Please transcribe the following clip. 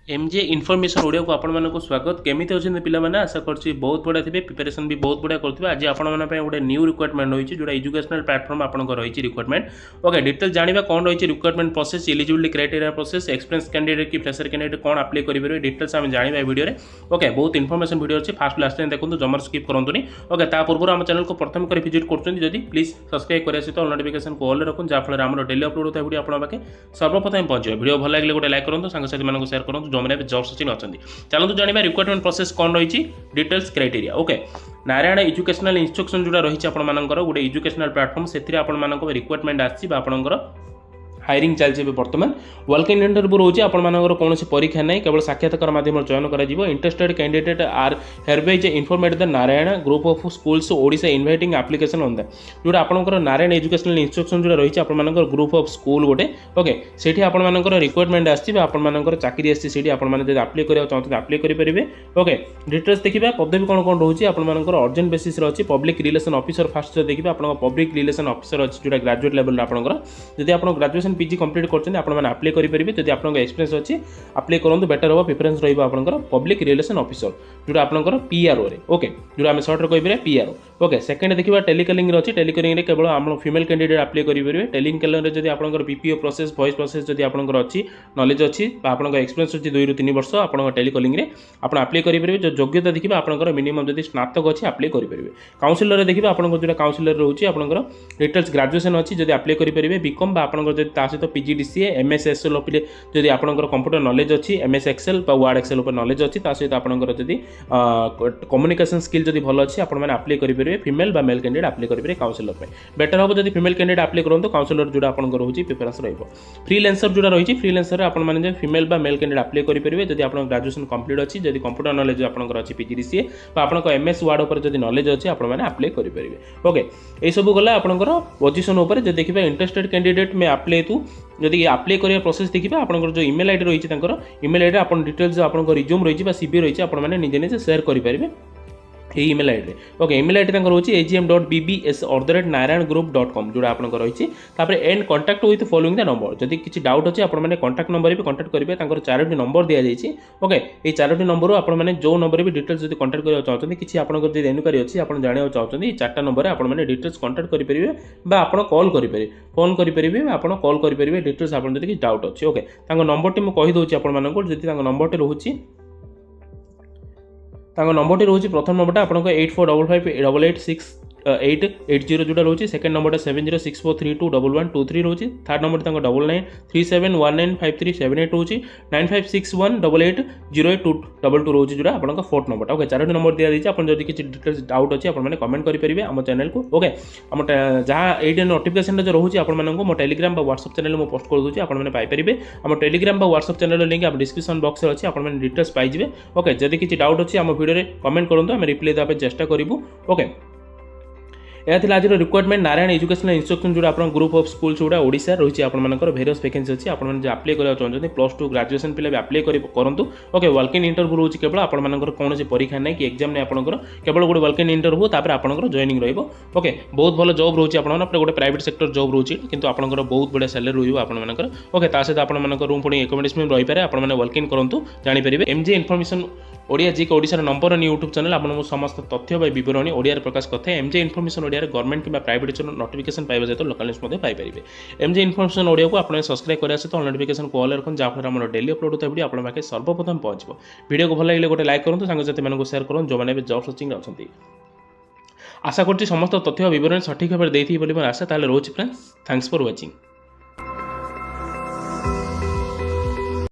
MJ information Odia को आपण मानक स्वागत केमी अच्छे पे आशा कर बहुत बढ़िया थे प्रिपेरेसन भी बहुत बढ़िया करेंगे आज आपण गोटे न्यू रिक्वायरमेंट रही जो एजुकेशनल प्लेटफॉर्म आपंकर रही रिक्वायरमेंट ओके डिटेल जाना कौन रही requirement process eligibility criteria process experience candidate कि फ्रेशर कैंडिडेट कौन अप्लाई करेंगे डिटेल्स आम जाना वीडियो में ओके बहुत इनफॉरमेशन वीडियो अच्छे फास्ट लास्ट टाइम देखो जमर स्किप करनी ओके पूर्व आम चैनल को प्रथम कर विजिट कर प्लीज सब्सक्राइब करने सहित नोटिफिकेशन को ऑल रखुन जहाँफल आम डेली अपलोड होता है वीडियो आपके पाखे सर्वप्रथम पहुंचे वीडियो भल लगे गोटे लाइक करूँ सांगसाथी मैं शेयर करूँ जो मैंने जॉब सर्चिंग अच्छा चलते जाना रिक्वायरमेंट प्रोसेस कौन रही details criteria okay Narayan educational instruction जो रही आपंकर गोटे एजुकेशनल प्लेटफॉर्म से रिक्वायरमेंट आसर हायरिंग चलती बर्तमान वॉक इन इंटरव्यू रोचे आपर कौन परीक्षा नहीं केवल साक्षात्कार माध्यम चयन कर interested candidate are hereby informed the Narayan group of schools Odisha inviting application on that जोटा आपंकर नारायण एजुकेशनल इंस्ट्रक्शन जो रही है ग्रुप ऑफ स्कूल गोटे ओके से आपर रिक्वायरमेंट आपर चाकरी आसी आप्लाई करा चाहते आप्लाई करेंगे ओके डिटेल्स देखा पदवी कौन कौन रोचे आपर अर्जेंट बेसिस अच्छी पब्लिक रिलेशन ऑफिसर फास्ट देखिए आप पब्लिक रिलेशन ऑफिसर अच्छी जो ग्रेजुएट लेवल आपंकर जब आप ग्रेजुएशन पीजी कंप्लीट करते अप्लाई करेंगे जब आप एक्सपीरियंस अच्छी अप्लाई करूँ बेटर हम प्रिफरेंस रहा पब्लिक रिलेशन ऑफिसर जो आपंकर पीआरओ ओके जो आम सर्ट कह पीआरओ ओके सेकेंड देखा टेलीकलिंग अच्छी टेलीकलिंग केवल आम फीमेल कैंडिडेट अप्लाई करेंगे टेलीकलिंग जब आप बीपीओ प्रोसेस वॉइस प्रोसेस जब आपंकर अच्छी नॉलेज अच्छी आप एक्सपीरियंस अच्छी 2 ରୁ 3 वर्ष आप टेलीकलिंग आप अप्लाई करेंगे जो योग्यता देखिए आपंकर मिनिमम जब स्नातक अच्छी अप्लाई करेंगे काउंसिलर देखिए आप जो काउंसिलर रोचे आपंकर डिटेल्स ग्रेजुएशन अच्छी जब अप्लाई करेंगे बीकॉम आपंकर सहित पीजीडीसीए एमएस एक्सेल जब आपंकर कंप्यूटर नॉलेज अच्छी MS Excel Word Excel knowledge अच्छी सहित आपंकर जब कम्युनिकेशन स्किल जब भल अच्छी आपने अप्लाई करेंगे फीमेल बा मेल कैंडिडेट अप्लाई करेंगे काउंसिलर में बेटर हम जब फीमेल कैंडिडेट अप्लाई करूँ काउंसिलर जो आपंकर रोचे प्रिफरेंस फ्रीलांसर जो रही फ्रीलांसर आपने फीमेल बा मेल कैंडिडेट अप्लाई करेंगे जब आप ग्रेजुएशन कंप्लीट अच्छी जब कंप्यूटर नॉलेज आपंकर अच्छी पीजीडीसीए आप एमएस वर्ड पर जब नॉलेज अच्छी आपने अप्लाई करेंगे ओके ये सब गला आपंकर पोजिशन उपर जो देखिए इंटरेस्टेड कैंडिडेट में अप्लाई तू जदि अप्लाई करिया प्रोसेस देखिए आपंकर जो ईमेल आईडी रही ईमेल आईडी आप डिटेल्स आप रिज्यूम रही सीवी रही आपने निजे निजे शेयर करेंगे email ID okay email ID रोचे agm.bbs@narayanagroup.com जो आप रही and contact with following the number जदि किसी डाउट अच्छे आपने कॉन्टैक्ट नंबर भी कॉन्टैक्ट करेंगे 4टी नंबर दि जाइए ओके ये 4टी नंबर आपने जो नंबर भी डिटेल्स जब कॉन्टैक्ट करना चाहते किसी आपको जब एनक्वारी अच्छी आप जानना चाहते 4टा नंबर आपने डिटेल्स कॉन्टैक्ट करेंगे आप कॉल करेंगे फोन करेंगे आप कॉल करेंगे डिटेल्स आप किसी डाउट अच्छे ओके नंबर मुझे कहीदे आपको जब नंबर रोचे नंबर रोचे प्रथम नंबर आपको 8455886880 जो रोचे सेकेंड नंबर 7064321123 रोचे थर्ड नंबर 9937195378 रोचे 9561880822 रोचे जो आपका फोर्थ नंबर ओके 4टी नंबर दि जाइए आप जब किसी डिटेल्स डाउट अच्छी आपने कमेंट करेंगे आम चैनल को ओके आम जहाँ ये नोटिफिकेशन जो रोचे आपको मो टेलीग्राम व्हाट्सएप चैनल में पोस्ट कर दूसरी आपने पाइपर आम टेलीग्राम व्हाट्सएप चैनल लिंक आप डिस्क्रिप्शन बॉक्स अच्छी आपने डिटेल्स पाइबे ओके जब किसी डाउट अच्छी आम वीडियो कमेंट करूँ आम रिप्लाई देवाई चेष्टा करूँ ओके यह आज रिक्वायरमेंट नारायण एजुकेशनल इंस्ट्रक्शन जो आप ग्रुप ऑफ स्कूल जोड़ा ओडिशा रही है भेरियस वैकेंसी अच्छी आपने अप्लाई करना चाहते +2 ग्रेजुएशन पे भी अप्लाई करूँ ओके वॉक इन इंटरव्यू रोचे केवल आपर कौन परीक्षा नहीं कि एग्जाम नहीं आपंकर केवल गोटे वॉक इन इंटरव्यू तापर आपंकर जॉइनिंग रही ओके बहुत भल जॉब रोचे आप गोटे प्राइवेट सेक्टर जॉब रोचे किंतु आपंकर बहुत बढ़िया सैलरी रही आपंकर ओके सहित आप रूम पुणी एकोमोडेशन रही है आपने वॉक इन करूँ जानीपर एमजे इनफॉरमेशन ओडिया जी ओडिशार नंबर 1 यूट्यूब चैनल आपको समस्त तथ्य विवरणी ओडिया प्रकाश करते हैं एमजे इनफॉरमेशन ओडिया गवर्नमेंट कि प्राइवेट नोटिफिकेशन पाइबा सहित local news Piper MJ information Odia को आपने सब्सक्राइब करने सहित नोटिफिकेशन को ऑल रखुन जहाँ आम डेली अपलोड होता वीडियो आपके पाखे सर्वप्रथम पहुँचो वीडियो को भल लगे गोटे लाइक करूँ सांगसाथी मैं शेयर करूँ जो मैंने जॉब सर्चिंग अच्छा आशा कर समस्त तथ्य विवरण सठिक भाव देती आशा रोचे फ्रेंड्स थैंक्स फॉर वाचिंग।